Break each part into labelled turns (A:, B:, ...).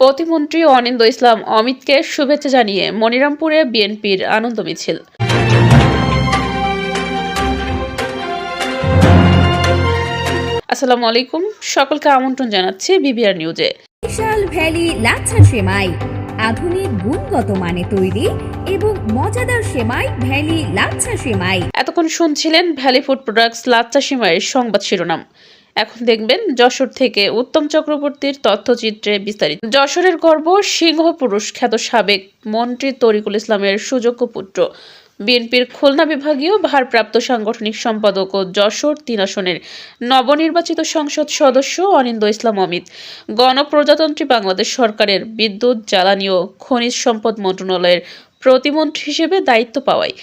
A: প্রতিমন্ত্রী অনিন্দ্য ইসলাম অমিতকে শুভেচ্ছা জানিয়ে মনিরামপুরে বিএনপির আনন্দ মিছিল। আসসালামু আলাইকুম, সকলকে আমন্ত্রণ জানাচ্ছি বিবিআর নিউজে।
B: বিশাল ভ্যালি লাচ্ছা সেমাই, আধুনিক গুণগত মানে তৈরি এবং মজাদার সেমাই ভ্যালি লাচ্ছা সেমাই।
A: এতক্ষণ শুনছিলেন ভ্যালি ফুড প্রোডাক্টস লাচ্ছা সেমাইয়ের সংবাদ শিরোনাম। এখন দেখবেন যশোর থেকে উত্তম চক্রবর্তীর তথ্যচিত্রে বিস্তারিত। যশোরের গর্ব সিংহ পুরুষ খ্যাত সাবেক মন্ত্রী তরিকুল ইসলামের সুযোগ্য পুত্র, বিএনপির খুলনা বিভাগীয় ভারপ্রাপ্ত সাংগঠনিক সম্পাদক ও যশোর ৩ আসনের নবনির্বাচিত সংসদ সদস্য অনিন্দ্য ইসলাম অমিত গণপ্রজাতন্ত্রী বাংলাদেশ সরকারের বিদ্যুৎ, জ্বালানি ও খনিজ সম্পদ মন্ত্রণালয়ের প্রতিমন্ত্রী হিসেবে দায়িত্ব পাওয়ায়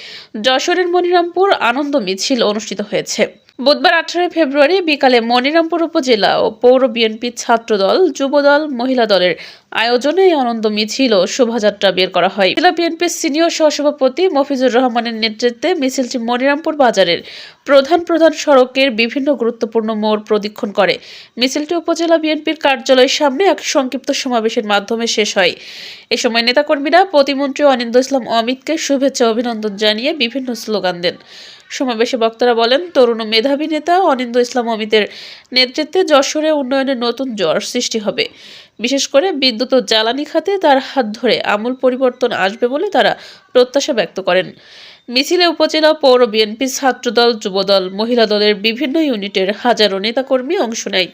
A: যশোরের মনিরামপুর আনন্দ মিছিল অনুষ্ঠিত হয়েছে। বুধবার 18 ফেব্রুয়ারি বিকালে মনিরামপুর উপজেলা ও পৌর বিএনপি ছাত্রদল, যুবদল, মহিলা দলের আয়োজনে এই আনন্দ মিছিল ও শোভাযাত্রা বের করা হয়। জেলা বিএনপির সিনিয়র সহসভাপতি মফিজুর রহমানের নেতৃত্বে মিছিলটি মনিরামপুর বাজারের প্রধান সড়কের বিভিন্ন গুরুত্বপূর্ণ মোড় প্রদক্ষিণ করে। মিছিলটি উপজেলা বিএনপির কার্যালয়ের সামনে এক সংক্ষিপ্ত সমাবেশের মাধ্যমে শেষ হয়। এ সময় নেতাকর্মীরা প্রতিমন্ত্রী অনিন্দ্য ইসলাম অমিতকে শুভেচ্ছা অভিনন্দন জানিয়ে বিভিন্ন স্লোগান দেন। সমাবেশে বক্তারা বলেন, তরুণ ও মেধাবী নেতা অনিন্দ্য ইসলাম অমিতের নেতৃত্বে যশোরে উন্নয়নের নতুন জোয়ার সৃষ্টি হবে। বিশেষ করে বিদ্যুৎ ও জ্বালানি খাতে তার হাত ধরে আমূল পরিবর্তন আসবে বলে তারা প্রত্যাশা ব্যক্ত করেন। মিছিলে উপজেলা পৌর বিএনপি, ছাত্রদল, যুবদল, মহিলা দলের বিভিন্ন ইউনিটের হাজারো নেতাকর্মী অংশ নেয়।